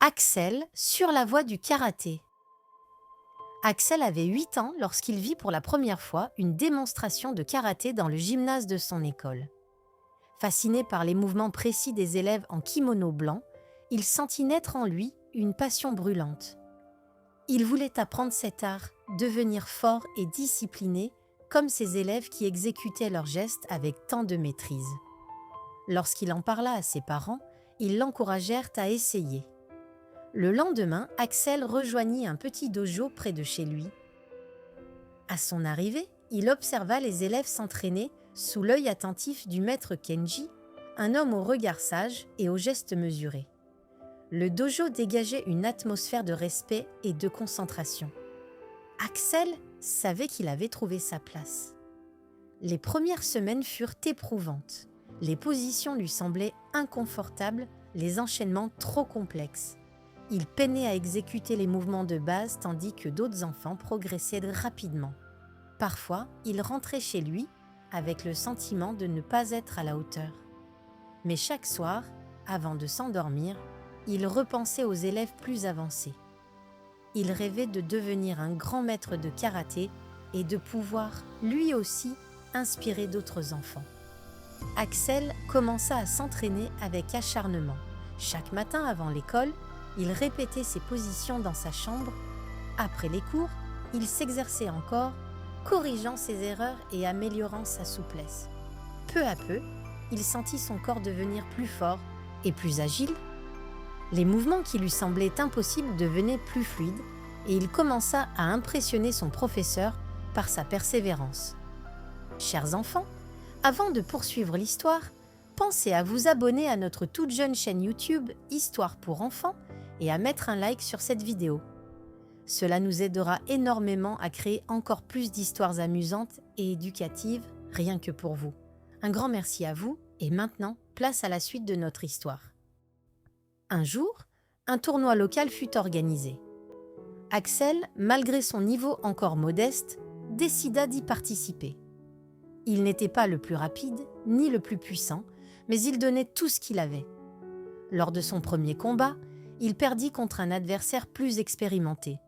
Axel sur la voie du karaté. Axel avait 8 ans lorsqu'il vit pour la première fois une démonstration de karaté dans le gymnase de son école. Fasciné par les mouvements précis des élèves en kimono blanc, il sentit naître en lui une passion brûlante. Il voulait apprendre cet art, devenir fort et discipliné comme ces élèves qui exécutaient leurs gestes avec tant de maîtrise. Lorsqu'il en parla à ses parents, ils l'encouragèrent à essayer. Le lendemain, Axel rejoignit un petit dojo près de chez lui. À son arrivée, il observa les élèves s'entraîner sous l'œil attentif du maître Kenji, un homme au regard sage et aux gestes mesurés. Le dojo dégageait une atmosphère de respect et de concentration. Axel savait qu'il avait trouvé sa place. Les premières semaines furent éprouvantes. Les positions lui semblaient inconfortables, les enchaînements trop complexes. Il peinait à exécuter les mouvements de base tandis que d'autres enfants progressaient rapidement. Parfois, il rentrait chez lui avec le sentiment de ne pas être à la hauteur. Mais chaque soir, avant de s'endormir, il repensait aux élèves plus avancés. Il rêvait de devenir un grand maître de karaté et de pouvoir, lui aussi, inspirer d'autres enfants. Axel commença à s'entraîner avec acharnement. Chaque matin avant l'école, il répétait ses positions dans sa chambre. Après les cours, il s'exerçait encore, corrigeant ses erreurs et améliorant sa souplesse. Peu à peu, il sentit son corps devenir plus fort et plus agile. Les mouvements qui lui semblaient impossibles devenaient plus fluides et il commença à impressionner son professeur par sa persévérance. Chers enfants, avant de poursuivre l'histoire, pensez à vous abonner à notre toute jeune chaîne YouTube Histoire pour enfants et à mettre un like sur cette vidéo. Cela nous aidera énormément à créer encore plus d'histoires amusantes et éducatives, rien que pour vous. Un grand merci à vous et maintenant, place à la suite de notre histoire. Un jour, un tournoi local fut organisé. Axel, malgré son niveau encore modeste, décida d'y participer. Il n'était pas le plus rapide ni le plus puissant, mais il donnait tout ce qu'il avait. Lors de son premier combat, il perdit contre un adversaire plus expérimenté.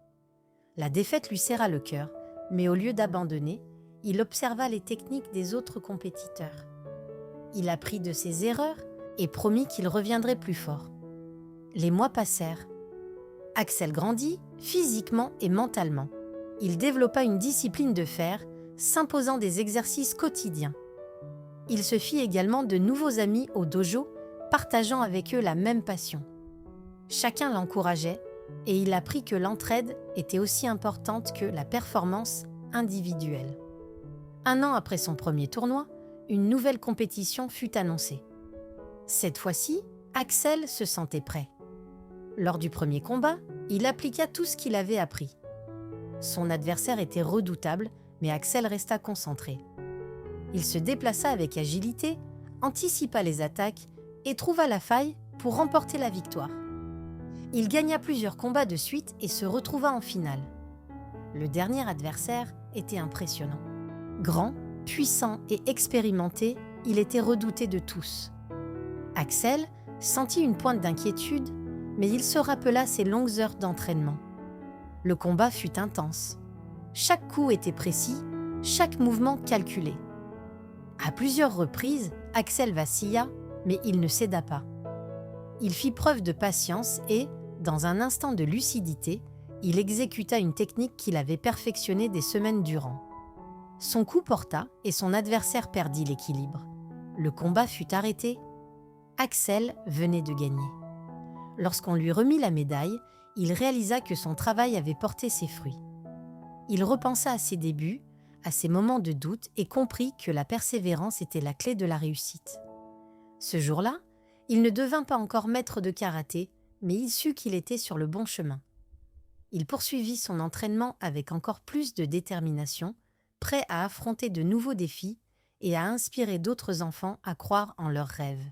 La défaite lui serra le cœur, mais au lieu d'abandonner, il observa les techniques des autres compétiteurs. Il apprit de ses erreurs et promit qu'il reviendrait plus fort. Les mois passèrent. Axel grandit, physiquement et mentalement. Il développa une discipline de fer, s'imposant des exercices quotidiens. Il se fit également de nouveaux amis au dojo, partageant avec eux la même passion. Chacun l'encourageait et il apprit que l'entraide était aussi importante que la performance individuelle. 1 an après son premier tournoi, une nouvelle compétition fut annoncée. Cette fois-ci, Axel se sentait prêt. Lors du premier combat, il appliqua tout ce qu'il avait appris. Son adversaire était redoutable, mais Axel resta concentré. Il se déplaça avec agilité, anticipa les attaques et trouva la faille pour remporter la victoire. Il gagna plusieurs combats de suite et se retrouva en finale. Le dernier adversaire était impressionnant. Grand, puissant et expérimenté, il était redouté de tous. Axel sentit une pointe d'inquiétude, mais il se rappela ses longues heures d'entraînement. Le combat fut intense. Chaque coup était précis, chaque mouvement calculé. À plusieurs reprises, Axel vacilla, mais il ne céda pas. Il fit preuve de patience et, dans un instant de lucidité, il exécuta une technique qu'il avait perfectionnée des semaines durant. Son coup porta et son adversaire perdit l'équilibre. Le combat fut arrêté. Axel venait de gagner. Lorsqu'on lui remit la médaille, il réalisa que son travail avait porté ses fruits. Il repensa à ses débuts, à ses moments de doute et comprit que la persévérance était la clé de la réussite. Ce jour-là, il ne devint pas encore maître de karaté, mais il sut qu'il était sur le bon chemin. Il poursuivit son entraînement avec encore plus de détermination, prêt à affronter de nouveaux défis et à inspirer d'autres enfants à croire en leurs rêves.